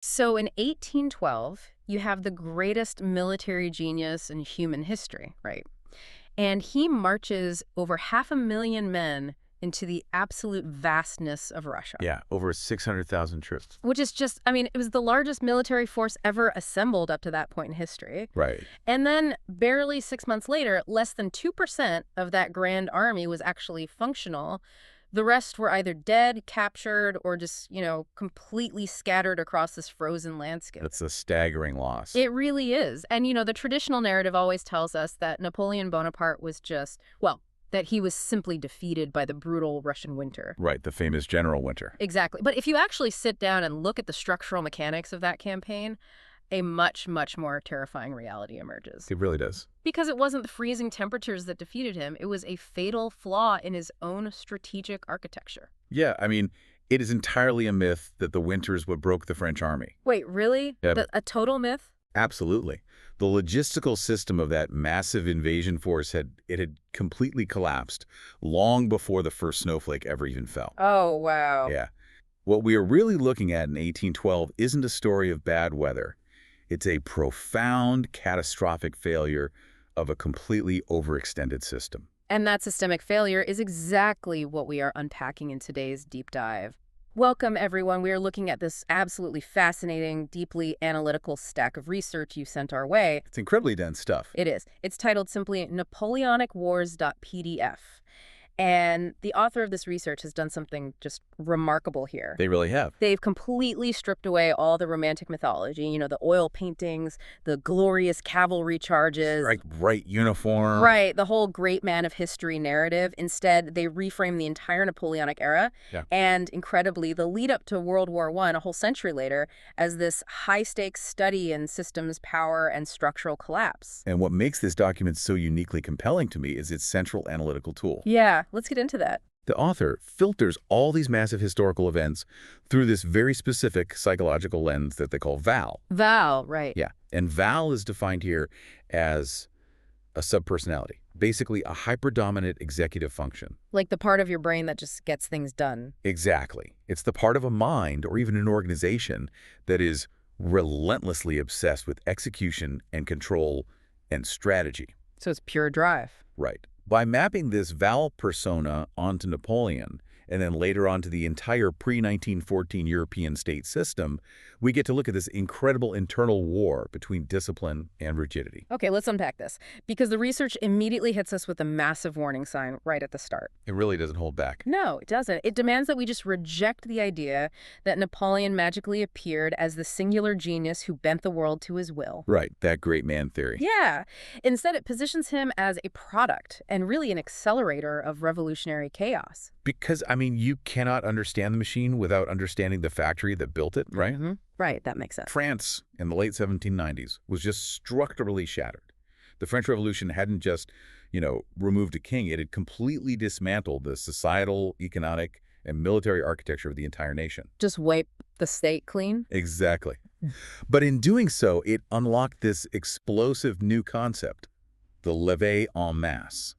So in 1812, you have the greatest military genius in human history, right? And he marches over 500,000 men into the absolute vastness of Russia, Yeah, over 600,000 troops. which is just, I mean, it was the largest military force ever assembled up to that point in history. Right. And then barely 6 months later, less than 2% of that grand army was actually functional. The rest were either dead, captured, or just, completely scattered across this frozen landscape. That's a staggering loss. It really is. And, the traditional narrative always tells us that Napoleon Bonaparte was just, well, that he was simply defeated by the brutal Russian winter. Right, the famous General Winter. Exactly. But if you actually sit down and look at the structural mechanics of that campaign, a much, much more terrifying reality emerges. It really does. Because it wasn't the freezing temperatures that defeated him, it was a fatal flaw in his own strategic architecture. Yeah, I mean, it is entirely a myth that the winter is what broke the French army. Wait, really? Yeah. A total myth? Absolutely. The logistical system of that massive invasion force had completely collapsed long before the first snowflake ever even fell. Oh, wow. Yeah. What we are really looking at in 1812 isn't a story of bad weather. It's a profound, catastrophic failure of a completely overextended system. And that systemic failure is exactly what we are unpacking in today's deep dive. Welcome, everyone. We are looking at this absolutely fascinating, deeply analytical stack of research you sent our way. It's incredibly dense stuff. It is. It's titled simply Napoleonic Wars.pdf. And the author of this research has done something just remarkable here. They really have. They've completely stripped away all the romantic mythology, the oil paintings, the glorious cavalry charges. Like bright uniform. Right, the whole great man of history narrative. Instead, they reframe the entire Napoleonic era and, incredibly, the lead up to World War I, a whole century later, as this high-stakes study in systems, power, and structural collapse. And what makes this document so uniquely compelling to me is its central analytical tool. Yeah, let's get into that. The author filters all these massive historical events through this very specific psychological lens that they call VAL. VAL, right. Yeah, and VAL is defined here as a subpersonality, basically a hyperdominant executive function. Like the part of your brain that just gets things done. Exactly. It's the part of a mind or even an organization that is relentlessly obsessed with execution and control and strategy. So it's pure drive. Right. By mapping this Val persona onto Napoleon, and then later onto the entire pre-1914 European state system, we get to look at this incredible internal war between discipline and rigidity. Okay, let's unpack this, because the research immediately hits us with a massive warning sign right at the start. It really doesn't hold back. No, it doesn't. It demands that we just reject the idea that Napoleon magically appeared as the singular genius who bent the world to his will. Right, that great man theory. Yeah. Instead, it positions him as a product and really an accelerator of revolutionary chaos. Because, I mean, you cannot understand the machine without understanding the factory that built it, right? Mm-hmm. Right, that makes sense. France in the late 1790s was just structurally shattered. The French Revolution hadn't just, removed a king. It had completely dismantled the societal, economic, and military architecture of the entire nation. Just wipe the state clean? Exactly. But in doing so, it unlocked this explosive new concept, the levée en masse,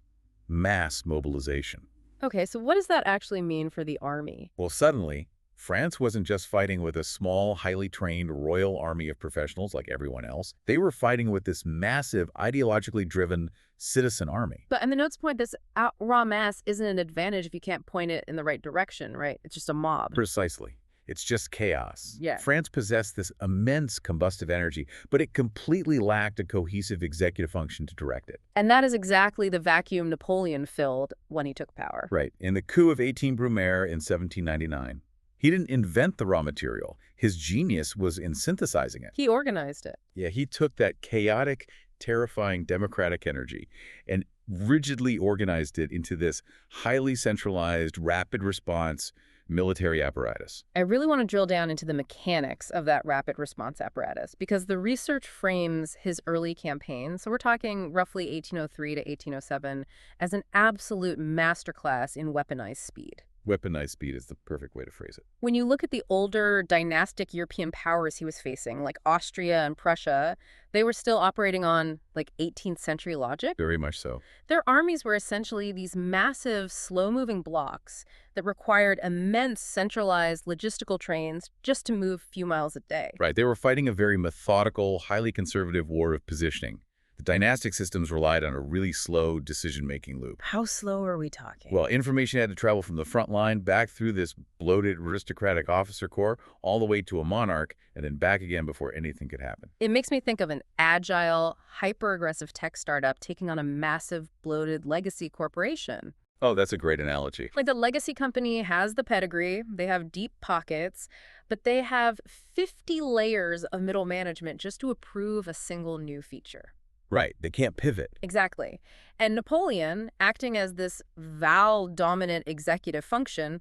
mass mobilization. Okay, so what does that actually mean for the army? Well, suddenly, France wasn't just fighting with a small, highly trained royal army of professionals like everyone else. They were fighting with this massive, ideologically driven citizen army. But and the notes point this out, raw mass isn't an advantage if you can't point it in the right direction, right? It's just a mob. Precisely. It's just chaos. Yeah. France possessed this immense combustive energy, but it completely lacked a cohesive executive function to direct it. And that is exactly the vacuum Napoleon filled when he took power. Right. In the coup of 18 Brumaire in 1799, he didn't invent the raw material. His genius was in synthesizing it. He organized it. Yeah, he took that chaotic, terrifying democratic energy and rigidly organized it into this highly centralized, rapid response military apparatus. I really want to drill down into the mechanics of that rapid response apparatus because the research frames his early campaign, so we're talking roughly 1803 to 1807, as an absolute masterclass in weaponized speed. Weaponized speed is the perfect way to phrase it. When you look at the older dynastic European powers he was facing, like Austria and Prussia, they were still operating on, like, 18th century logic. Very much so. Their armies were essentially these massive, slow-moving blocks that required immense centralized logistical trains just to move a few miles a day. Right, they were fighting a very methodical, highly conservative war of positioning. The dynastic systems relied on a really slow decision-making loop. How slow are we talking? Well, information had to travel from the front line back through this bloated aristocratic officer corps all the way to a monarch and then back again before anything could happen. It makes me think of an agile, hyper-aggressive tech startup taking on a massive, bloated legacy corporation. Oh, that's a great analogy. Like, the legacy company has the pedigree, they have deep pockets, but they have 50 layers of middle management just to approve a single new feature. Right, they can't pivot. Exactly. And Napoleon, acting as this Val-dominant executive function,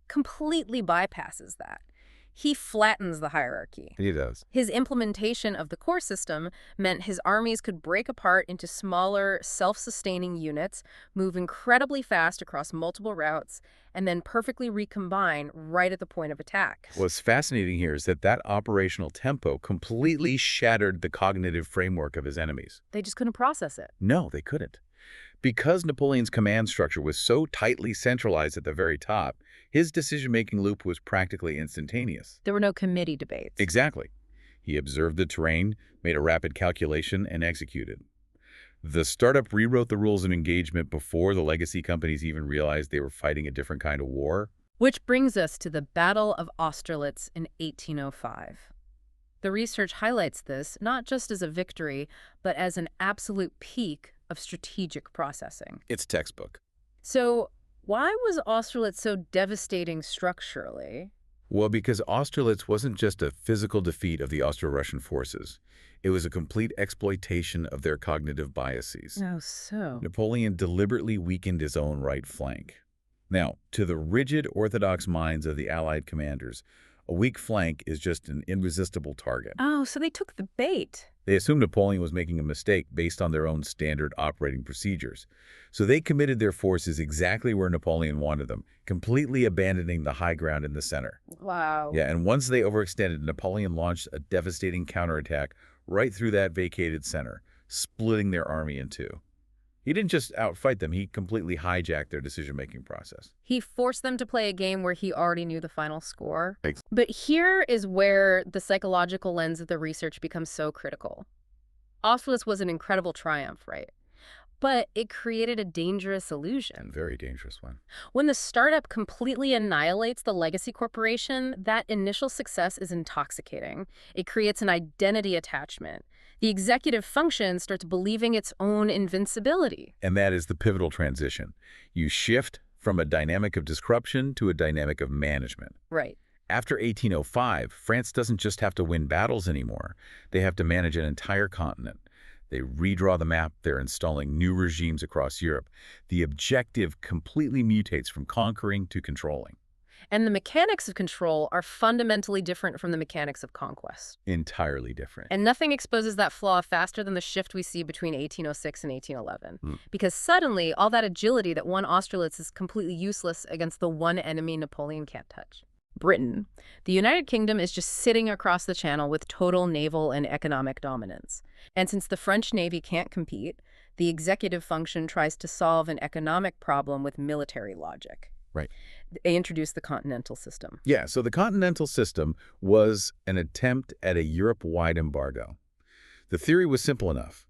completely bypasses that. He flattens the hierarchy. He does. His implementation of the core system meant his armies could break apart into smaller, self-sustaining units, move incredibly fast across multiple routes, and then perfectly recombine right at the point of attack. What's fascinating here is that operational tempo completely shattered the cognitive framework of his enemies. They just couldn't process it. No, they couldn't. Because Napoleon's command structure was so tightly centralized at the very top, his decision-making loop was practically instantaneous. There were no committee debates. Exactly. He observed the terrain, made a rapid calculation, and executed. The startup rewrote the rules of engagement before the legacy companies even realized they were fighting a different kind of war. Which brings us to the Battle of Austerlitz in 1805. The research highlights this not just as a victory, but as an absolute peak of strategic processing. It's textbook. So why was Austerlitz so devastating structurally? Well, because Austerlitz wasn't just a physical defeat of the Austro-Russian forces. It was a complete exploitation of their cognitive biases. Oh, so? Napoleon deliberately weakened his own right flank. Now, to the rigid, orthodox minds of the Allied commanders, a weak flank is just an irresistible target. Oh, so they took the bait. They assumed Napoleon was making a mistake based on their own standard operating procedures. So they committed their forces exactly where Napoleon wanted them, completely abandoning the high ground in the center. Wow. Yeah, and once they overextended, Napoleon launched a devastating counterattack right through that vacated center, splitting their army in two. He didn't just outfight them, he completely hijacked their decision-making process. He forced them to play a game where he already knew the final score. Thanks. But here is where the psychological lens of the research becomes so critical. Austerlitz was an incredible triumph, right? But it created a dangerous illusion. And very dangerous one. When the startup completely annihilates the legacy corporation, that initial success is intoxicating. It creates an identity attachment. The executive function starts believing its own invincibility. And that is the pivotal transition. You shift from a dynamic of disruption to a dynamic of management. Right. After 1805, France doesn't just have to win battles anymore. They have to manage an entire continent. They redraw the map. They're installing new regimes across Europe. The objective completely mutates from conquering to controlling. And the mechanics of control are fundamentally different from the mechanics of conquest. Entirely different. And nothing exposes that flaw faster than the shift we see between 1806 and 1811. Because suddenly, all that agility that won Austerlitz is completely useless against the one enemy Napoleon can't touch. Britain. The United Kingdom is just sitting across the channel with total naval and economic dominance. And since the French Navy can't compete, the executive function tries to solve an economic problem with military logic. Right. They introduced the continental system. Yeah, so the continental system was an attempt at a Europe-wide embargo. The theory was simple enough.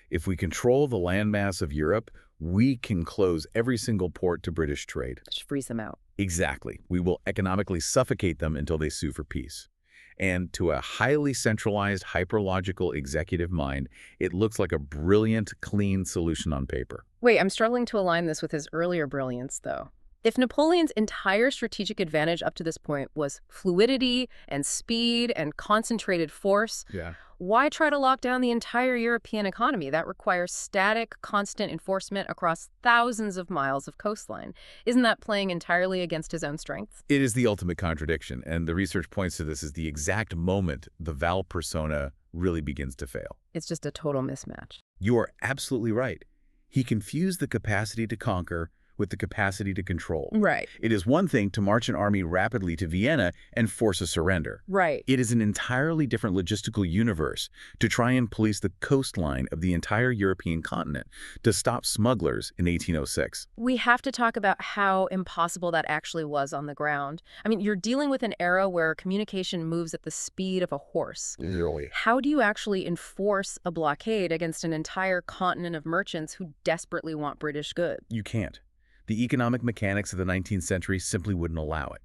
If we control the landmass of Europe, we can close every single port to British trade. Just freeze them out. Exactly. We will economically suffocate them until they sue for peace. And to a highly centralized, hyperlogical executive mind, it looks like a brilliant, clean solution on paper. Wait, I'm struggling to align this with his earlier brilliance, though. If Napoleon's entire strategic advantage up to this point was fluidity and speed and concentrated force, why try to lock down the entire European economy? That requires static, constant enforcement across thousands of miles of coastline. Isn't that playing entirely against his own strengths? It is the ultimate contradiction, and the research points to this as the exact moment the Val persona really begins to fail. It's just a total mismatch. You are absolutely right. He confused the capacity to conquer with the capacity to control. Right. It is one thing to march an army rapidly to Vienna and force a surrender. Right. It is an entirely different logistical universe to try and police the coastline of the entire European continent to stop smugglers in 1806. We have to talk about how impossible that actually was on the ground. I mean, you're dealing with an era where communication moves at the speed of a horse. Really? How do you actually enforce a blockade against an entire continent of merchants who desperately want British goods? You can't. The economic mechanics of the 19th century simply wouldn't allow it.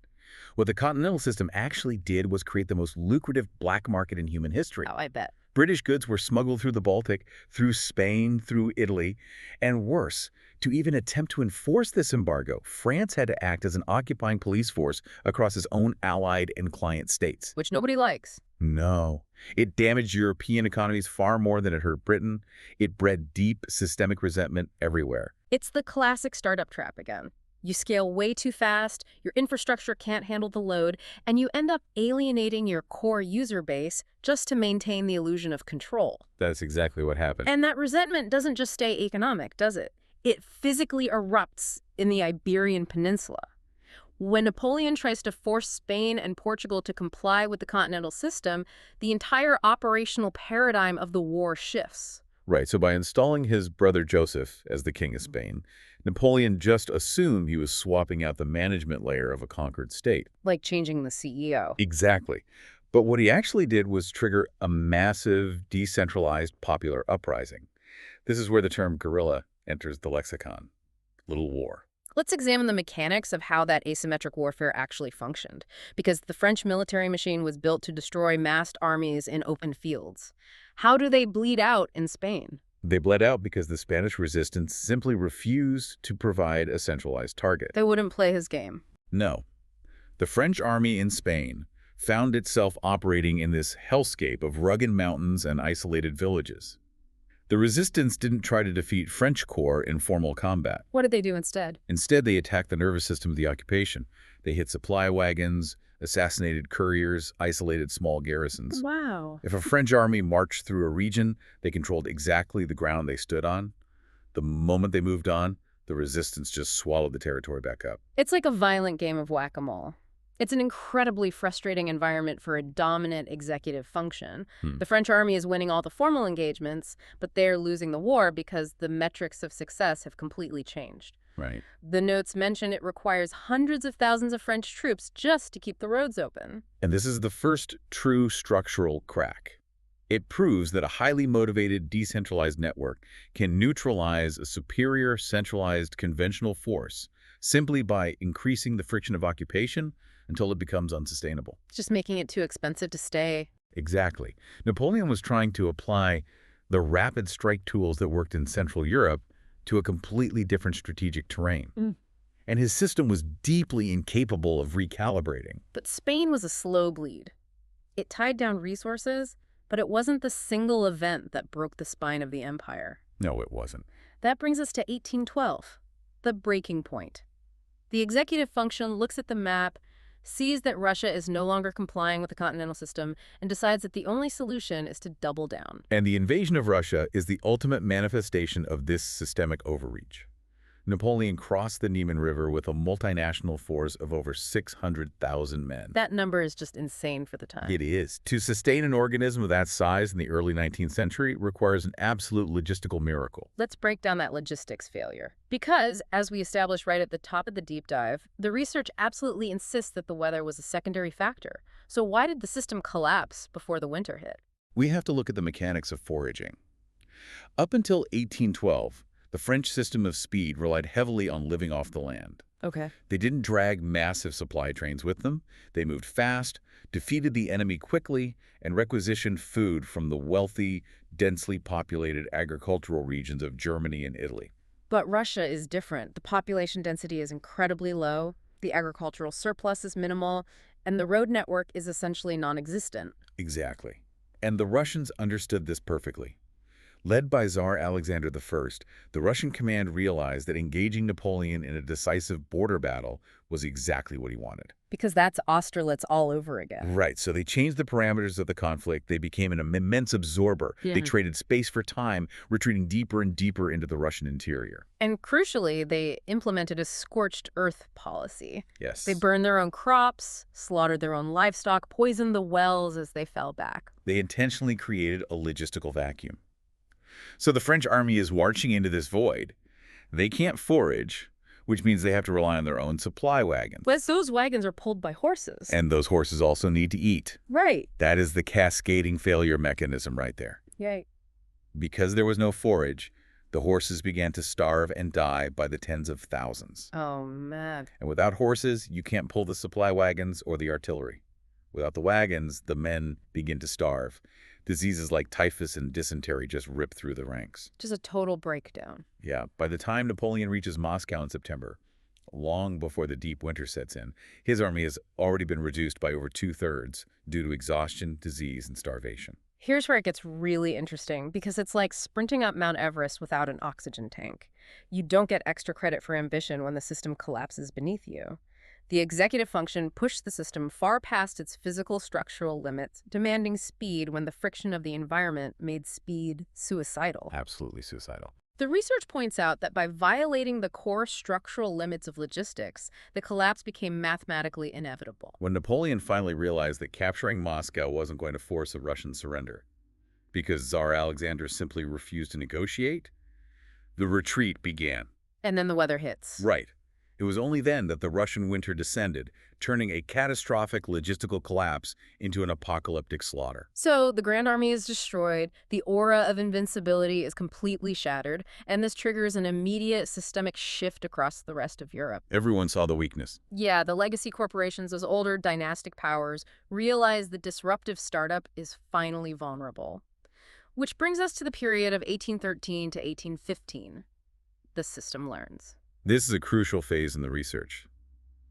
What the continental system actually did was create the most lucrative black market in human history. Oh, I bet. British goods were smuggled through the Baltic, through Spain, through Italy, and worse, to even attempt to enforce this embargo, France had to act as an occupying police force across its own allied and client states. Which nobody likes. No. It damaged European economies far more than it hurt Britain. It bred deep systemic resentment everywhere. It's the classic startup trap again. You scale way too fast, your infrastructure can't handle the load, and you end up alienating your core user base just to maintain the illusion of control. That's exactly what happened. And that resentment doesn't just stay economic, does it? It physically erupts in the Iberian Peninsula. When Napoleon tries to force Spain and Portugal to comply with the continental system, the entire operational paradigm of the war shifts. Right, so by installing his brother Joseph as the King of Spain, Napoleon just assumed he was swapping out the management layer of a conquered state. Like changing the CEO. Exactly. But what he actually did was trigger a massive, decentralized popular uprising. This is where the term guerrilla enters the lexicon. Little war. Let's examine the mechanics of how that asymmetric warfare actually functioned, because the French military machine was built to destroy massed armies in open fields. How do they bleed out in Spain? They bled out because the Spanish resistance simply refused to provide a centralized target. They wouldn't play his game. No. The French army in Spain found itself operating in this hellscape of rugged mountains and isolated villages. The resistance didn't try to defeat French corps in formal combat. What did they do instead? Instead, they attacked the nervous system of the occupation. They hit supply wagons, assassinated couriers, isolated small garrisons. Wow. If a French army marched through a region, they controlled exactly the ground they stood on. The moment they moved on, the resistance just swallowed the territory back up. It's like a violent game of whack-a-mole. It's an incredibly frustrating environment for a dominant executive function. The French army is winning all the formal engagements, but they're losing the war because the metrics of success have completely changed. Right. The notes mention it requires hundreds of thousands of French troops just to keep the roads open. And this is the first true structural crack. It proves that a highly motivated, decentralized network can neutralize a superior, centralized, conventional force simply by increasing the friction of occupation until it becomes unsustainable. It's just making it too expensive to stay. Exactly. Napoleon was trying to apply the rapid strike tools that worked in Central Europe to a completely different strategic terrain. And his system was deeply incapable of recalibrating. But Spain was a slow bleed. It tied down resources, but it wasn't the single event that broke the spine of the empire. No, it wasn't. That brings us to 1812, the breaking point. The executive function looks at the map, sees that Russia is no longer complying with the continental system, and decides that the only solution is to double down. And the invasion of Russia is the ultimate manifestation of this systemic overreach. Napoleon crossed the Niemen River with a multinational force of over 600,000 men. That number is just insane for the time. It is. To sustain an organism of that size in the early 19th century requires an absolute logistical miracle. Let's break down that logistics failure. Because, as we established right at the top of the deep dive, the research absolutely insists that the weather was a secondary factor. So why did the system collapse before the winter hit? We have to look at the mechanics of foraging. Up until 1812, the French system of speed relied heavily on living off the land. Okay. They didn't drag massive supply trains with them. They moved fast, defeated the enemy quickly, and requisitioned food from the wealthy, densely populated agricultural regions of Germany and Italy. But Russia is different. The population density is incredibly low, the agricultural surplus is minimal, and the road network is essentially non-existent. Exactly. And the Russians understood this perfectly. Led by Tsar Alexander I, the Russian command realized that engaging Napoleon in a decisive border battle was exactly what he wanted. Because that's Austerlitz all over again. Right, so they changed the parameters of the conflict. They became an immense absorber. They traded space for time, retreating deeper and deeper into the Russian interior. And crucially, they implemented a scorched earth policy. Yes. They burned their own crops, slaughtered their own livestock, poisoned the wells as they fell back. They intentionally created a logistical vacuum. So the French army is marching into this void. They can't forage, which means they have to rely on their own supply wagons. But those wagons are pulled by horses. And those horses also need to eat. Right. That is the cascading failure mechanism right there. Yay. Because there was no forage, the horses began to starve and die by the tens of thousands. Oh, man. And without horses, you can't pull the supply wagons or the artillery. Without the wagons, the men begin to starve. Diseases like typhus and dysentery just rip through the ranks. Just a total breakdown. Yeah, by the time Napoleon reaches Moscow in September, long before the deep winter sets in, his army has already been reduced by over 2/3 due to exhaustion, disease, and starvation. Here's where it gets really interesting, because it's like sprinting up Mount Everest without an oxygen tank. You don't get extra credit for ambition when the system collapses beneath you. The executive function pushed the system far past its physical structural limits, demanding speed when the friction of the environment made speed suicidal. Absolutely suicidal. The research points out that by violating the core structural limits of logistics, the collapse became mathematically inevitable. When Napoleon finally realized that capturing Moscow wasn't going to force a Russian surrender, because Tsar Alexander simply refused to negotiate, the retreat began. And then the weather hits. Right. It was only then that the Russian winter descended, turning a catastrophic logistical collapse into an apocalyptic slaughter. So the Grand Army is destroyed, the aura of invincibility is completely shattered, and this triggers an immediate systemic shift across the rest of Europe. Everyone saw the weakness. Yeah, the legacy corporations, those older dynastic powers, realize the disruptive startup is finally vulnerable. Which brings us to the period of 1813 to 1815. The system learns. This is a crucial phase in the research.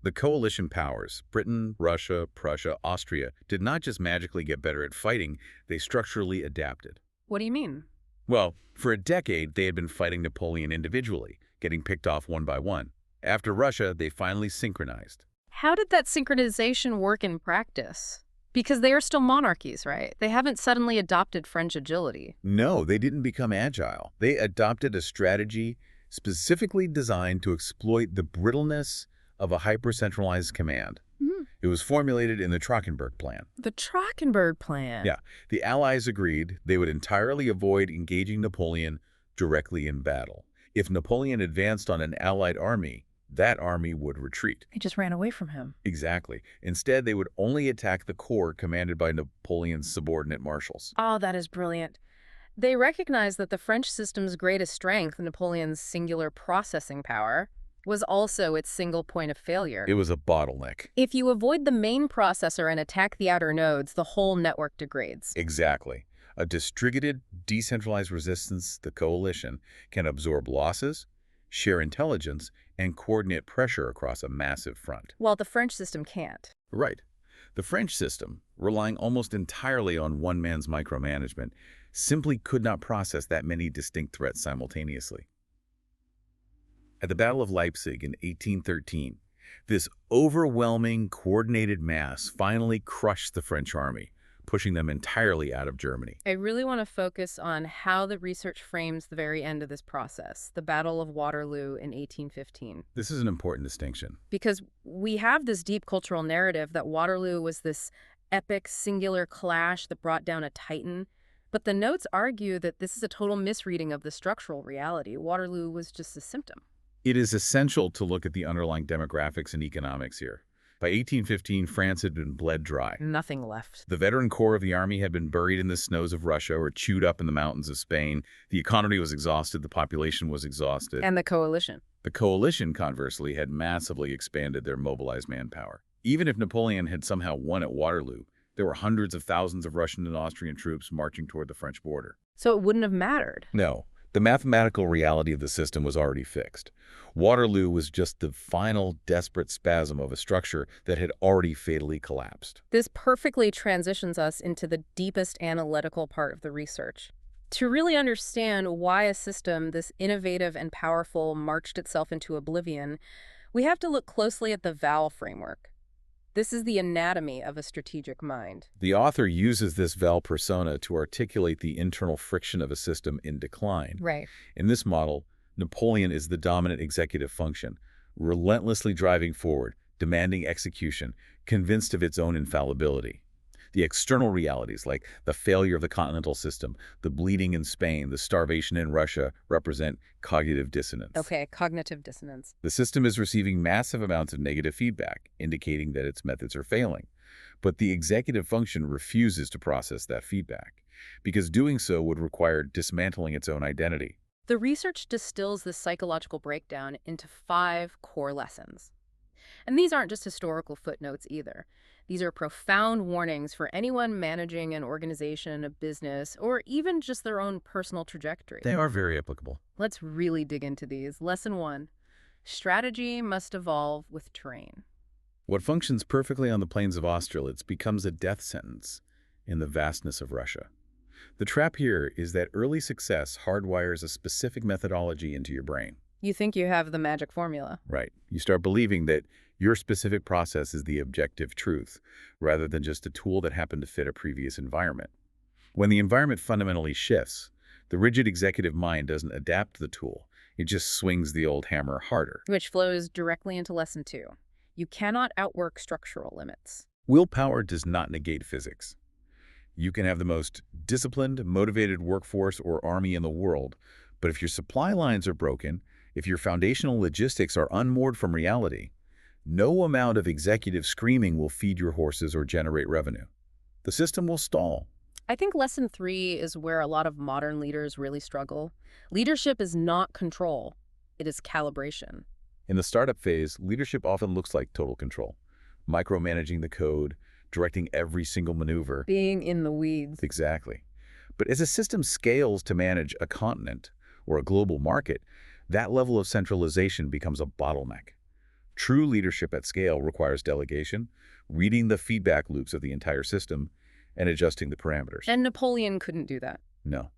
The coalition powers, Britain, Russia, Prussia, Austria, did not just magically get better at fighting, they structurally adapted. What do you mean? Well, for a decade, they had been fighting Napoleon individually, getting picked off one by one. After Russia, they finally synchronized. How did that synchronization work in practice? Because they are still monarchies, right? They haven't suddenly adopted French agility. No, they didn't become agile. They adopted a strategy specifically designed to exploit the brittleness of a hyper-centralized command. It was formulated in the Trochenberg Plan. The Trochenberg Plan? Yeah. The Allies agreed they would entirely avoid engaging Napoleon directly in battle. If Napoleon advanced on an Allied army, that army would retreat. They just ran away from him. Exactly. Instead, they would only attack the corps commanded by Napoleon's subordinate marshals. Oh, that is brilliant. They recognized that the French system's greatest strength, Napoleon's singular processing power, was also its single point of failure. It was a bottleneck. If you avoid the main processor and attack the outer nodes, the whole network degrades. Exactly. A distributed, decentralized resistance, the coalition, can absorb losses, share intelligence, and coordinate pressure across a massive front. While the French system can't. Right. The French system, relying almost entirely on one man's micromanagement, simply could not process that many distinct threats simultaneously. At the Battle of Leipzig in 1813, this overwhelming, coordinated mass finally crushed the French army, pushing them entirely out of Germany. I really want to focus on how the research frames the very end of this process, the Battle of Waterloo in 1815. This is an important distinction. Because we have this deep cultural narrative that Waterloo was this epic, singular clash that brought down a titan. But the notes argue that this is a total misreading of the structural reality. Waterloo was just a symptom. It is essential to look at the underlying demographics and economics here. By 1815, France had been bled dry. Nothing left. The veteran core of the army had been buried in the snows of Russia or chewed up in the mountains of Spain. The economy was exhausted. The population was exhausted. And the coalition. The coalition, conversely, had massively expanded their mobilized manpower. Even if Napoleon had somehow won at Waterloo, there were hundreds of thousands of Russian and Austrian troops marching toward the French border. So it wouldn't have mattered. No. The mathematical reality of the system was already fixed. Waterloo was just the final desperate spasm of a structure that had already fatally collapsed. This perfectly transitions us into the deepest analytical part of the research, To really understand why a system this innovative and powerful marched itself into oblivion, we have to look closely at the VAL framework. This is the anatomy of a strategic mind. The author uses this Val persona to articulate the internal friction of a system in decline. Right. In this model, Napoleon is the dominant executive function, relentlessly driving forward, demanding execution, convinced of its own infallibility. The external realities, like the failure of the continental system, the bleeding in Spain, the starvation in Russia, represent cognitive dissonance. Okay, cognitive dissonance. The system is receiving massive amounts of negative feedback, indicating that its methods are failing. But the executive function refuses to process that feedback, because doing so would require dismantling its own identity. The research distills this psychological breakdown into 5 core lessons. And these aren't just historical footnotes either. These are profound warnings for anyone managing an organization, a business, or even just their own personal trajectory. They are very applicable. Let's really dig into these. Lesson 1. Strategy must evolve with terrain. What functions perfectly on the plains of Austerlitz becomes a death sentence in the vastness of Russia. The trap here is that early success hardwires a specific methodology into your brain. You think you have the magic formula. Right. You start believing that your specific process is the objective truth, rather than just a tool that happened to fit a previous environment. When the environment fundamentally shifts, the rigid executive mind doesn't adapt to the tool. It just swings the old hammer harder. Which flows directly into lesson 2. You cannot outwork structural limits. Willpower does not negate physics. You can have the most disciplined, motivated workforce or army in the world, but if your supply lines are broken, if your foundational logistics are unmoored from reality, no amount of executive screaming will feed your horses or generate revenue. The system will stall. I think lesson 3 is where a lot of modern leaders really struggle. Leadership is not control. It is calibration. In the startup phase, leadership often looks like total control. Micromanaging the code, directing every single maneuver. Being in the weeds. Exactly. But as a system scales to manage a continent or a global market, that level of centralization becomes a bottleneck. True leadership at scale requires delegation, reading the feedback loops of the entire system, and adjusting the parameters. And Napoleon couldn't do that. No.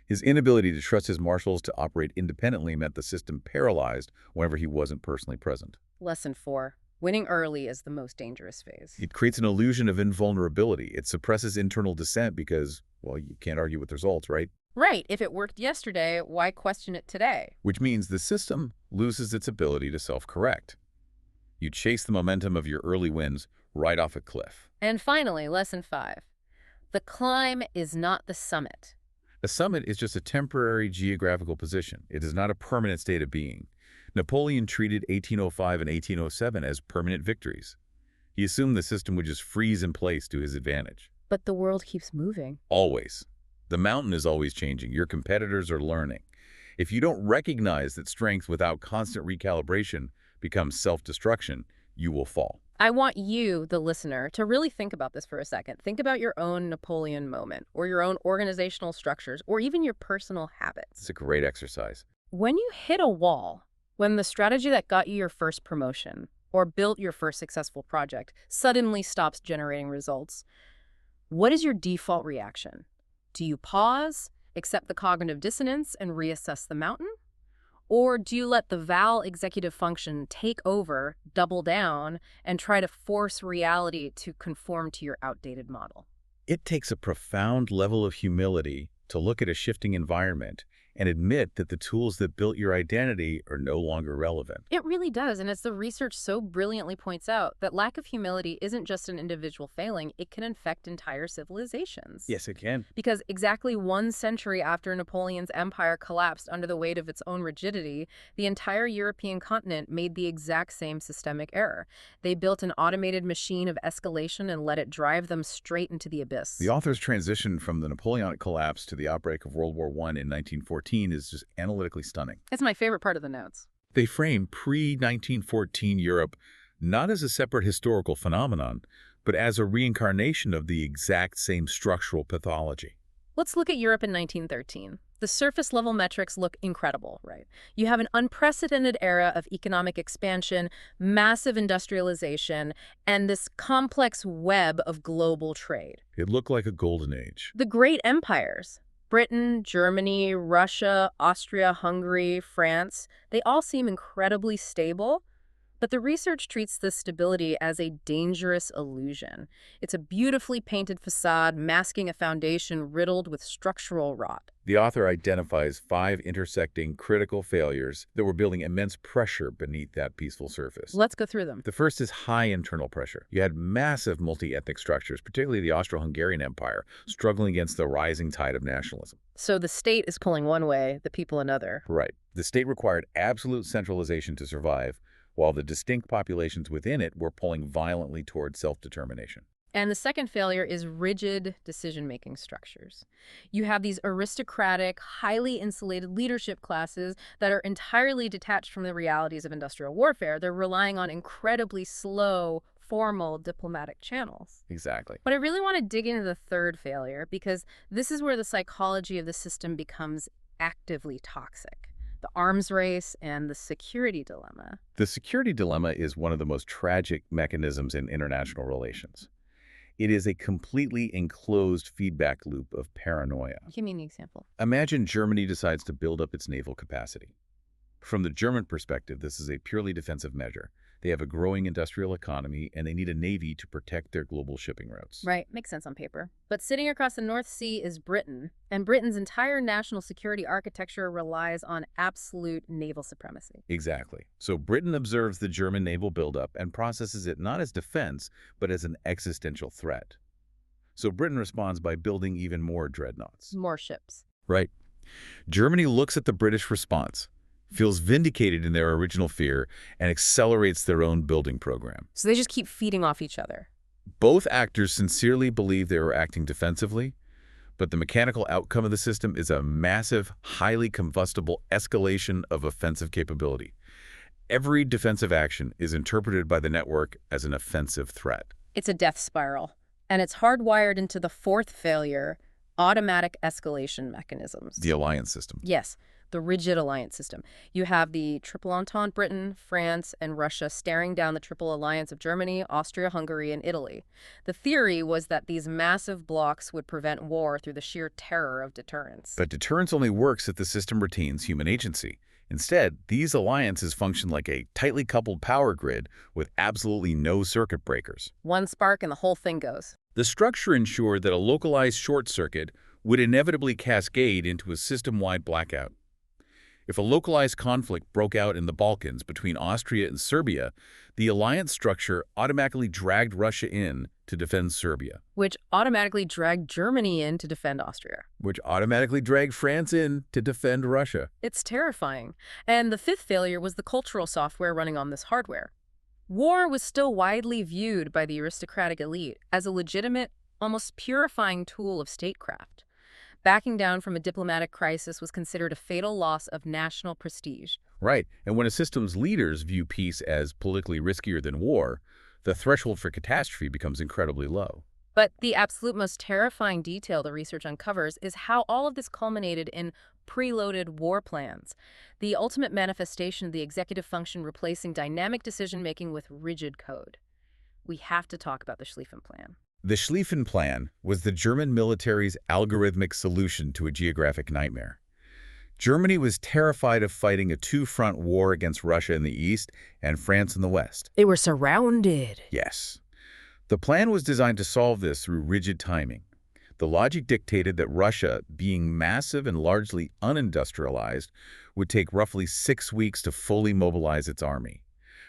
His inability to trust his marshals to operate independently meant the system paralyzed whenever he wasn't personally present. Lesson 4. Winning early is the most dangerous phase. It creates an illusion of invulnerability. It suppresses internal dissent because, well, you can't argue with results, right? Right. If it worked yesterday, why question it today? Which means the system loses its ability to self-correct. You chase the momentum of your early wins right off a cliff. And finally, lesson 5. The climb is not the summit. A summit is just a temporary geographical position. It is not a permanent state of being. Napoleon treated 1805 and 1807 as permanent victories. He assumed the system would just freeze in place to his advantage. But the world keeps moving. Always. The mountain is always changing. Your competitors are learning. If you don't recognize that strength without constant recalibration becomes self-destruction, you will fall. I want you, the listener, to really think about this for a second. Think about your own Napoleon moment, or your own organizational structures, or even your personal habits. It's a great exercise. When you hit a wall, when the strategy that got you your first promotion or built your first successful project suddenly stops generating results, what is your default reaction? Do you pause, accept the cognitive dissonance, and reassess the mountain? Or do you let the VAL executive function take over, double down, and try to force reality to conform to your outdated model? It takes a profound level of humility to look at a shifting environment and admit that the tools that built your identity are no longer relevant. It really does, and as the research so brilliantly points out, that lack of humility isn't just an individual failing, it can infect entire civilizations. Yes, it can. Because exactly 1 century after Napoleon's empire collapsed under the weight of its own rigidity, the entire European continent made the exact same systemic error. They built an automated machine of escalation and let it drive them straight into the abyss. The author's transition from the Napoleonic collapse to the outbreak of World War I in 1914 is just analytically stunning. It's my favorite part of the notes. They frame pre-1914 Europe not as a separate historical phenomenon, but as a reincarnation of the exact same structural pathology. Let's look at Europe in 1913. The surface-level metrics look incredible, right? You have an unprecedented era of economic expansion, massive industrialization, and this complex web of global trade. It looked like a golden age. The great empires. Britain, Germany, Russia, Austria, Hungary, France, they all seem incredibly stable. But the research treats this stability as a dangerous illusion. It's a beautifully painted facade masking a foundation riddled with structural rot. The author identifies 5 intersecting critical failures that were building immense pressure beneath that peaceful surface. Let's go through them. The first is high internal pressure. You had massive multi-ethnic structures, particularly the Austro-Hungarian Empire, struggling against the rising tide of nationalism. So the state is pulling one way, the people another. Right. The state required absolute centralization to survive, while the distinct populations within it were pulling violently towards self-determination. And the second failure is rigid decision-making structures. You have these aristocratic, highly insulated leadership classes that are entirely detached from the realities of industrial warfare. They're relying on incredibly slow, formal diplomatic channels. Exactly. But I really want to dig into the third failure because this is where the psychology of the system becomes actively toxic. The arms race and the security dilemma. The security dilemma is one of the most tragic mechanisms in international relations. It is a completely enclosed feedback loop of paranoia. Give me an example. Imagine Germany decides to build up its naval capacity. From the German perspective, this is a purely defensive measure. They have a growing industrial economy, and they need a navy to protect their global shipping routes. Right, makes sense on paper. But sitting across the North Sea is Britain, and Britain's entire national security architecture relies on absolute naval supremacy. Exactly. So Britain observes the German naval buildup and processes it not as defense, but as an existential threat. So Britain responds by building even more dreadnoughts. More ships. Right. Germany looks at the British response, feels vindicated in their original fear, and accelerates their own building program. So they just keep feeding off each other. Both actors sincerely believe they were acting defensively, but the mechanical outcome of the system is a massive, highly combustible escalation of offensive capability. Every defensive action is interpreted by the network as an offensive threat. It's a death spiral, and it's hardwired into the fourth failure, automatic escalation mechanisms. The alliance system. Yes. The rigid alliance system. You have the Triple Entente, Britain, France, and Russia staring down the Triple Alliance of Germany, Austria, Hungary, and Italy. The theory was that these massive blocs would prevent war through the sheer terror of deterrence. But deterrence only works if the system retains human agency. Instead, these alliances function like a tightly coupled power grid with absolutely no circuit breakers. One spark and the whole thing goes. The structure ensured that a localized short circuit would inevitably cascade into a system-wide blackout. If a localized conflict broke out in the Balkans between Austria and Serbia, the alliance structure automatically dragged Russia in to defend Serbia. Which automatically dragged Germany in to defend Austria. Which automatically dragged France in to defend Russia. It's terrifying. And the fifth failure was the cultural software running on this hardware. War was still widely viewed by the aristocratic elite as a legitimate, almost purifying tool of statecraft. Backing down from a diplomatic crisis was considered a fatal loss of national prestige. Right, and when a system's leaders view peace as politically riskier than war, the threshold for catastrophe becomes incredibly low. But the absolute most terrifying detail the research uncovers is how all of this culminated in preloaded war plans, the ultimate manifestation of the executive function replacing dynamic decision-making with rigid code. We have to talk about the Schlieffen Plan. The Schlieffen Plan was the German military's algorithmic solution to a geographic nightmare. Germany was terrified of fighting a two-front war against Russia in the east and France in the west. They were surrounded. Yes. The plan was designed to solve this through rigid timing. The logic dictated that Russia, being massive and largely unindustrialized, would take roughly 6 weeks to fully mobilize its army.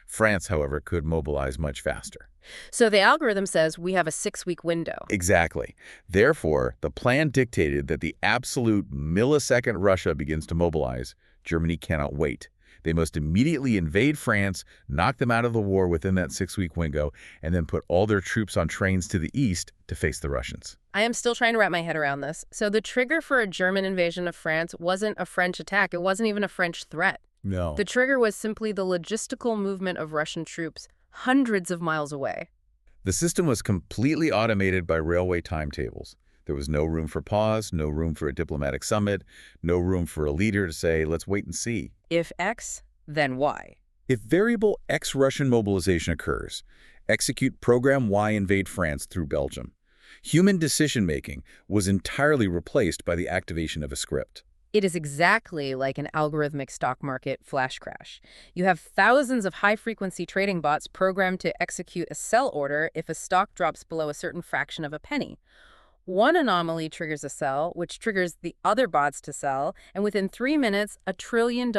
France, however, could mobilize much faster. So the algorithm says we have a 6-week window. Exactly. Therefore, the plan dictated that the absolute millisecond Russia begins to mobilize, Germany cannot wait. They must immediately invade France, knock them out of the war within that 6-week window, and then put all their troops on trains to the east to face the Russians. I am still trying to wrap my head around this. So the trigger for a German invasion of France wasn't a French attack. It wasn't even a French threat. No. The trigger was simply the logistical movement of Russian troops hundreds of miles away. The system was completely automated by railway timetables. There was no room for pause, no room for a diplomatic summit, no room for a leader to say, let's wait and see. If X, then Y. If variable X Russian mobilization occurs, execute program Y invade France through Belgium. Human decision-making was entirely replaced by the activation of a script. It is exactly like an algorithmic stock market flash crash. You have thousands of high-frequency trading bots programmed to execute a sell order if a stock drops below a certain fraction of a penny. One anomaly triggers a sell, which triggers the other bots to sell, and within 3 minutes, $1 trillion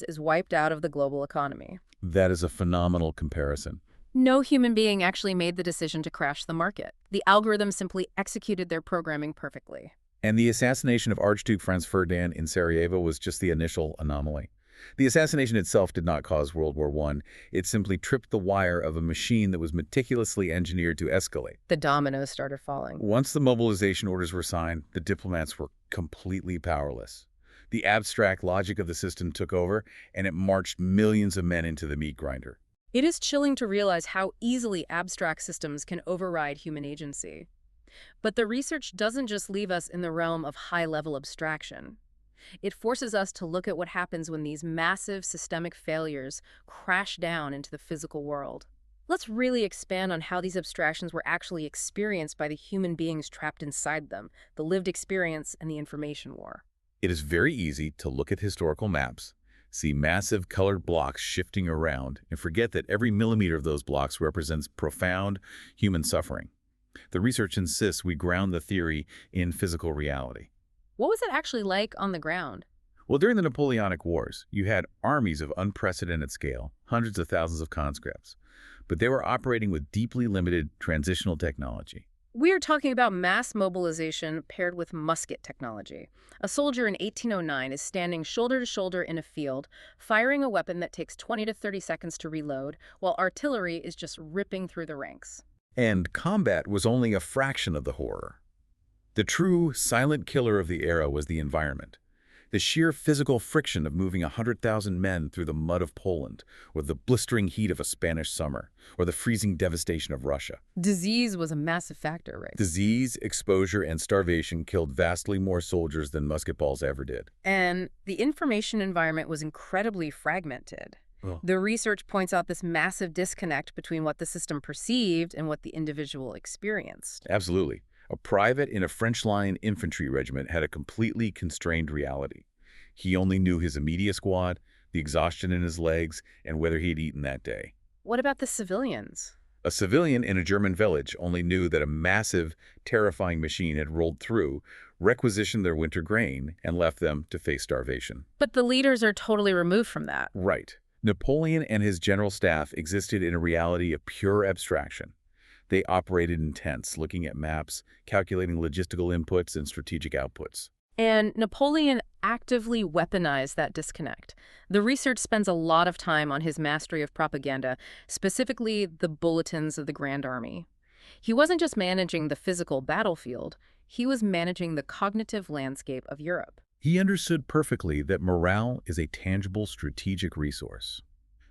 is wiped out of the global economy. That is a phenomenal comparison. No human being actually made the decision to crash the market. The algorithm simply executed their programming perfectly. And the assassination of Archduke Franz Ferdinand in Sarajevo was just the initial anomaly. The assassination itself did not cause World War I. It simply tripped the wire of a machine that was meticulously engineered to escalate. The dominoes started falling. Once the mobilization orders were signed, the diplomats were completely powerless. The abstract logic of the system took over, and it marched millions of men into the meat grinder. It is chilling to realize how easily abstract systems can override human agency. But the research doesn't just leave us in the realm of high-level abstraction. It forces us to look at what happens when these massive systemic failures crash down into the physical world. Let's really expand on how these abstractions were actually experienced by the human beings trapped inside them, the lived experience and the information war. It is very easy to look at historical maps, see massive colored blocks shifting around, and forget that every millimeter of those blocks represents profound human suffering. The research insists we ground the theory in physical reality. What was it actually like on the ground? Well, during the Napoleonic Wars, you had armies of unprecedented scale, hundreds of thousands of conscripts, but they were operating with deeply limited transitional technology. We are talking about mass mobilization paired with musket technology. A soldier in 1809 is standing shoulder to shoulder in a field, firing a weapon that takes 20 to 30 seconds to reload, while artillery is just ripping through the ranks. And combat was only a fraction of the horror. The true silent killer of the era was the environment. The sheer physical friction of moving 100,000 men through the mud of Poland, or the blistering heat of a Spanish summer, or the freezing devastation of Russia. Disease was a massive factor, right? Disease, exposure, and starvation killed vastly more soldiers than musket balls ever did. And the information environment was incredibly fragmented. The research points out this massive disconnect between what the system perceived and what the individual experienced. Absolutely. A private in a French line infantry regiment had a completely constrained reality. He only knew his immediate squad, the exhaustion in his legs, and whether he had eaten that day. What about the civilians? A civilian in a German village only knew that a massive, terrifying machine had rolled through, requisitioned their winter grain, and left them to face starvation. But the leaders are totally removed from that. Right. Napoleon and his general staff existed in a reality of pure abstraction. They operated in tents, looking at maps, calculating logistical inputs and strategic outputs. And Napoleon actively weaponized that disconnect. The research spends a lot of time on his mastery of propaganda, specifically the bulletins of the Grand Army. He wasn't just managing the physical battlefield, he was managing the cognitive landscape of Europe. He understood perfectly that morale is a tangible strategic resource.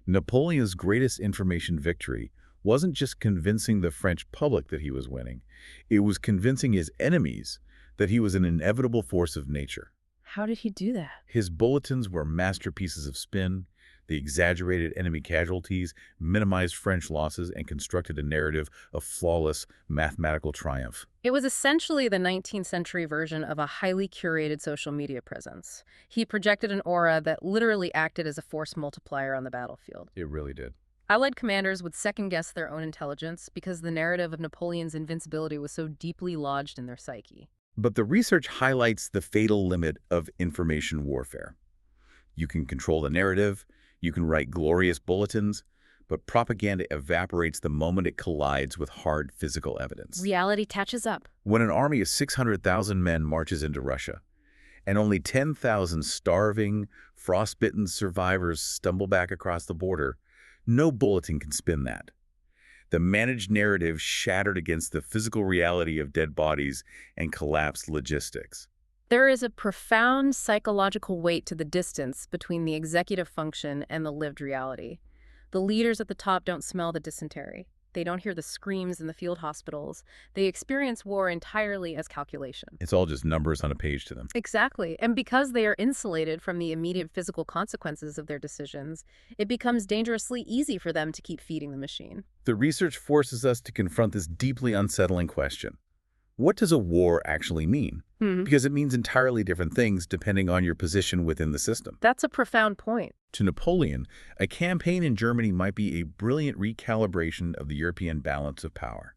Napoleon's greatest information victory wasn't just convincing the French public that he was winning, it was convincing his enemies that he was an inevitable force of nature. How did he do that? His bulletins were masterpieces of spin. They exaggerated enemy casualties, minimized French losses, and constructed a narrative of flawless mathematical triumph. It was essentially the 19th century version of a highly curated social media presence. He projected an aura that literally acted as a force multiplier on the battlefield. It really did. Allied commanders would second-guess their own intelligence because the narrative of Napoleon's invincibility was so deeply lodged in their psyche. But the research highlights the fatal limit of information warfare. You can control the narrative, you can write glorious bulletins, but propaganda evaporates the moment it collides with hard physical evidence. Reality catches up. When an army of 600,000 men marches into Russia, and only 10,000 starving, frostbitten survivors stumble back across the border, no bulletin can spin that. The managed narrative shattered against the physical reality of dead bodies and collapsed logistics. There is a profound psychological weight to the distance between the executive function and the lived reality. The leaders at the top don't smell the dysentery. They don't hear the screams in the field hospitals. They experience war entirely as calculation. It's all just numbers on a page to them. Exactly. And because they are insulated from the immediate physical consequences of their decisions, it becomes dangerously easy for them to keep feeding the machine. The research forces us to confront this deeply unsettling question. What does a war actually mean? Hmm. Because it means entirely different things depending on your position within the system. That's a profound point. To Napoleon, a campaign in Germany might be a brilliant recalibration of the European balance of power.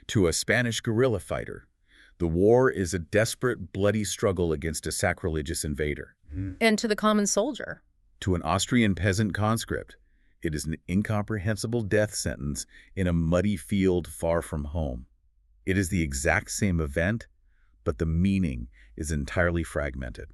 To a Spanish guerrilla fighter, the war is a desperate, bloody struggle against a sacrilegious invader. And to the common soldier. To an Austrian peasant conscript, it is an incomprehensible death sentence in a muddy field far from home. It is the exact same event, but the meaning is entirely fragmented.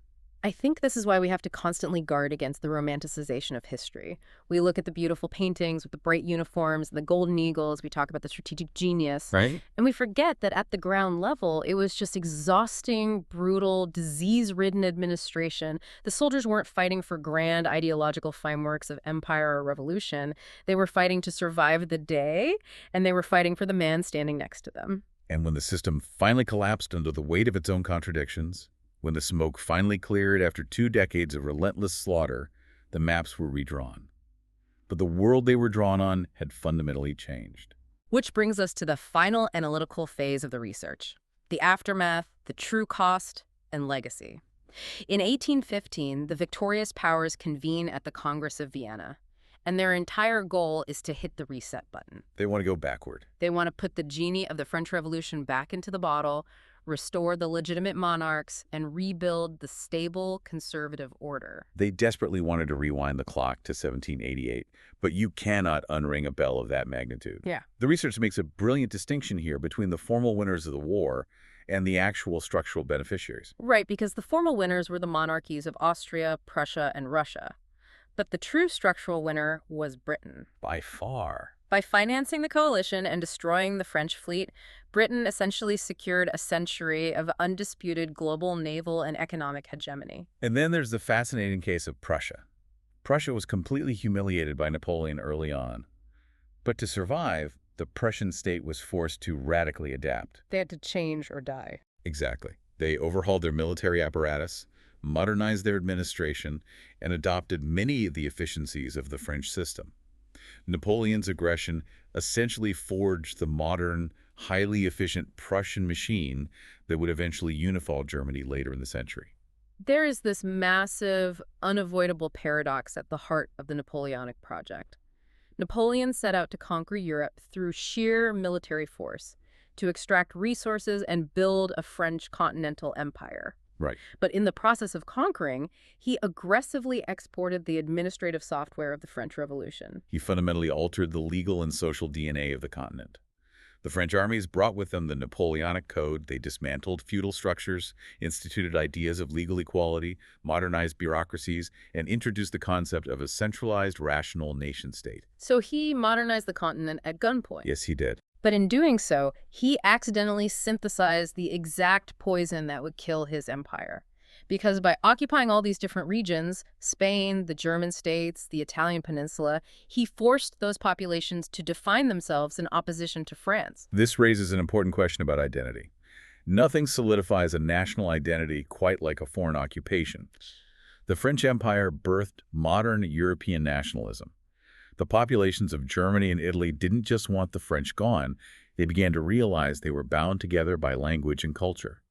I think this is why we have to constantly guard against the romanticization of history. We look at the beautiful paintings with the bright uniforms and the golden eagles, we talk about the strategic genius, Right? and we forget that at the ground level, it was just exhausting, brutal, disease-ridden administration. The soldiers weren't fighting for grand ideological frameworks of empire or revolution. They were fighting to survive the day, and they were fighting for the man standing next to them. And when the system finally collapsed under the weight of its own contradictions, when the smoke finally cleared after 2 decades of relentless slaughter, the maps were redrawn. But the world they were drawn on had fundamentally changed. Which brings us to the final analytical phase of the research, the aftermath, the true cost, and legacy. In 1815, the victorious powers convene at the Congress of Vienna, and their entire goal is to hit the reset button. They want to go backward. They want to put the genie of the French Revolution back into the bottle, restore the legitimate monarchs, and rebuild the stable conservative order. They desperately wanted to rewind the clock to 1788, but you cannot unring a bell of that magnitude. Yeah. The research makes a brilliant distinction here between the formal winners of the war and the actual structural beneficiaries. Right, because the formal winners were the monarchies of Austria, Prussia, and Russia. But the true structural winner was Britain. By far. By financing the coalition and destroying the French fleet, Britain essentially secured a century of undisputed global naval and economic hegemony. And then there's the fascinating case of Prussia. Prussia was completely humiliated by Napoleon early on. But to survive, the Prussian state was forced to radically adapt. They had to change or die. Exactly. They overhauled their military apparatus, modernized their administration, and adopted many of the efficiencies of the French system. Napoleon's aggression essentially forged the modern, highly efficient Prussian machine that would eventually unify Germany later in the century. There is this massive, unavoidable paradox at the heart of the Napoleonic project. Napoleon set out to conquer Europe through sheer military force, to extract resources and build a French continental empire. Right. But in the process of conquering, he aggressively exported the administrative software of the French Revolution. He fundamentally altered the legal and social DNA of the continent. The French armies brought with them the Napoleonic Code. They dismantled feudal structures, instituted ideas of legal equality, modernized bureaucracies, and introduced the concept of a centralized, rational nation-state. So he modernized the continent at gunpoint. Yes, he did. But in doing so, he accidentally synthesized the exact poison that would kill his empire. Because by occupying all these different regions, Spain, the German states, the Italian peninsula, he forced those populations to define themselves in opposition to France. This raises an important question about identity. Nothing solidifies a national identity quite like a foreign occupation. The French Empire birthed modern European nationalism. The populations of Germany and Italy didn't just want the French gone. They began to realize they were bound together by language and culture.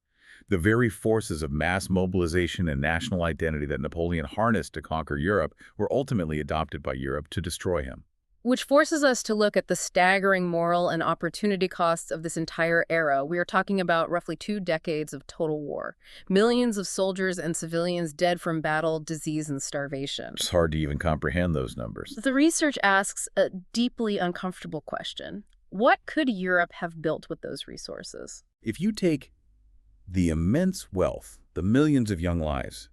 The very forces of mass mobilization and national identity that Napoleon harnessed to conquer Europe were ultimately adopted by Europe to destroy him. Which forces us to look at the staggering moral and opportunity costs of this entire era. We are talking about roughly 2 decades of total war. Millions of soldiers and civilians dead from battle, disease, and starvation. It's hard to even comprehend those numbers. The research asks a deeply uncomfortable question. What could Europe have built with those resources? If you take the immense wealth, the millions of young lives,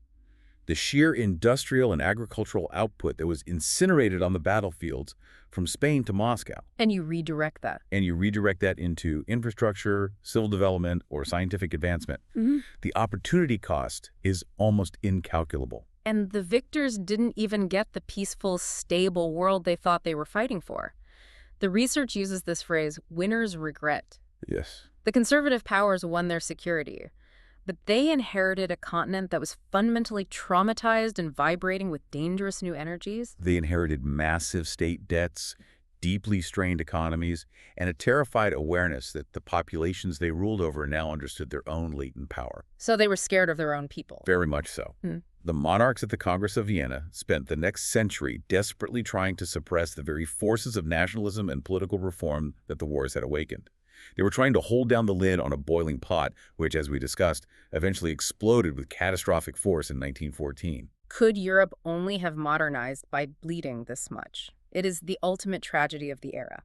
the sheer industrial and agricultural output that was incinerated on the battlefields from Spain to Moscow. And you redirect that. And you redirect that into infrastructure, civil development, or scientific advancement. The opportunity cost is almost incalculable. And the victors didn't even get the peaceful, stable world they thought they were fighting for. The research uses this phrase, winners regret. Yes. The conservative powers won their security, but they inherited a continent that was fundamentally traumatized and vibrating with dangerous new energies. They inherited massive state debts, deeply strained economies, and a terrified awareness that the populations they ruled over now understood their own latent power. So they were scared of their own people. Very much so. The monarchs at the Congress of Vienna spent the next century desperately trying to suppress the very forces of nationalism and political reform that the wars had awakened. They were trying to hold down the lid on a boiling pot, which, as we discussed, eventually exploded with catastrophic force in 1914. Could Europe only have modernized by bleeding this much? It is the ultimate tragedy of the era.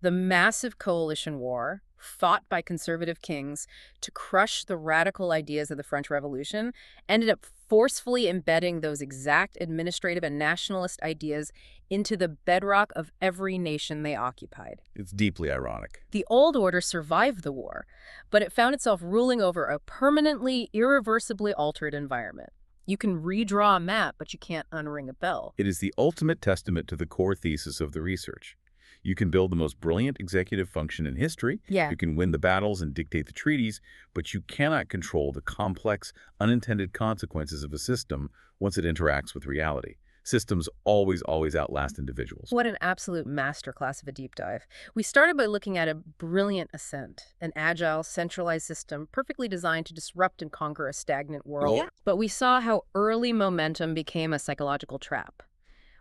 The massive coalition war, fought by conservative kings to crush the radical ideas of the French Revolution, ended up forcefully embedding those exact administrative and nationalist ideas into the bedrock of every nation they occupied. It's deeply ironic. The old order survived the war, but it found itself ruling over a permanently, irreversibly altered environment. You can redraw a map, but you can't unring a bell. It is the ultimate testament to the core thesis of the research. You can build the most brilliant executive function in history. Yeah. You can win the battles and dictate the treaties, but you cannot control the complex, unintended consequences of a system once it interacts with reality. Systems always outlast individuals. What an absolute masterclass of a deep dive. We started by looking at a brilliant ascent, an agile, centralized system perfectly designed to disrupt and conquer a stagnant world. Yeah. But we saw how early momentum became a psychological trap.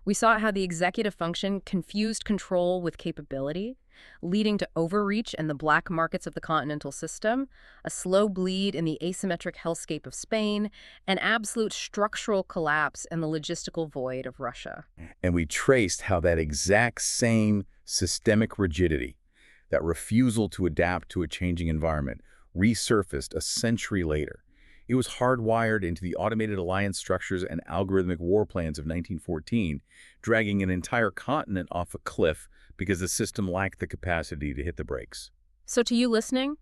We saw how the executive function confused control with capability, leading to overreach and the black markets of the continental system, a slow bleed in the asymmetric hellscape of Spain, and absolute structural collapse in the logistical void of Russia. And we traced how that exact same systemic rigidity, that refusal to adapt to a changing environment, resurfaced a century later. It was hardwired into the automated alliance structures and algorithmic war plans of 1914, dragging an entire continent off a cliff because the system lacked the capacity to hit the brakes. So to you listening,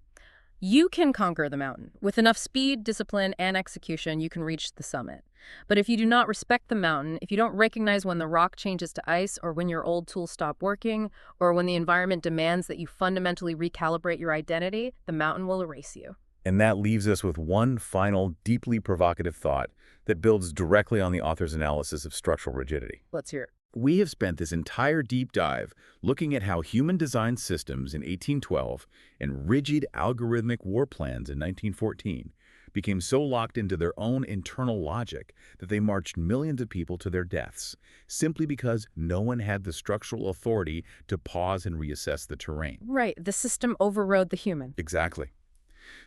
you can conquer the mountain. With enough speed, discipline, and execution, you can reach the summit. But if you do not respect the mountain, if you don't recognize when the rock changes to ice, or when your old tools stop working, or when the environment demands that you fundamentally recalibrate your identity, the mountain will erase you. And that leaves us with one final, deeply provocative thought that builds directly on the author's analysis of structural rigidity. Let's hear it. We have spent this entire deep dive looking at how human-designed systems in 1812 and rigid algorithmic war plans in 1914 became so locked into their own internal logic that they marched millions of people to their deaths, simply because no one had the structural authority to pause and reassess the terrain. Right, the system overrode the human. Exactly.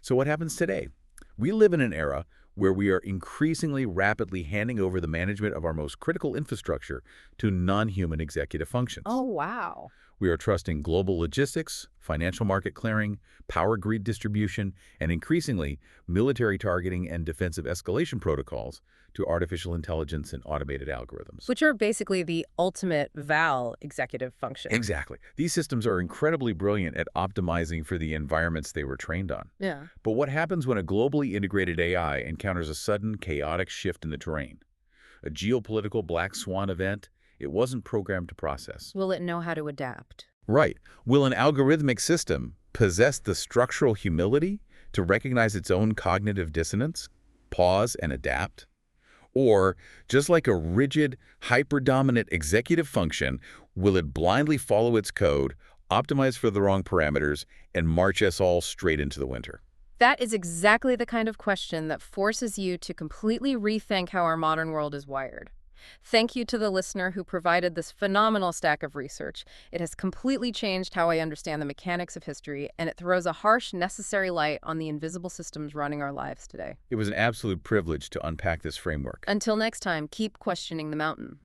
So what happens today? We live in an era where we are increasingly rapidly handing over the management of our most critical infrastructure to non-human executive functions. Oh, wow. We are trusting global logistics, financial market clearing, power grid distribution, and increasingly military targeting and defensive escalation protocols to artificial intelligence and automated algorithms. Which are basically the ultimate VAL executive function. Exactly. These systems are incredibly brilliant at optimizing for the environments they were trained on. Yeah. But what happens when a globally integrated AI encounters a sudden, chaotic shift in the terrain? A geopolitical black swan event it wasn't programmed to process. Will it know how to adapt? Right. Will an algorithmic system possess the structural humility to recognize its own cognitive dissonance, pause, and adapt? Or, just like a rigid, hyper-dominant executive function, will it blindly follow its code, optimize for the wrong parameters, and march us all straight into the winter? That is exactly the kind of question that forces you to completely rethink how our modern world is wired. Thank you to the listener who provided this phenomenal stack of research. It has completely changed how I understand the mechanics of history, and it throws a harsh, necessary light on the invisible systems running our lives today. It was an absolute privilege to unpack this framework. Until next time, keep questioning the mountain.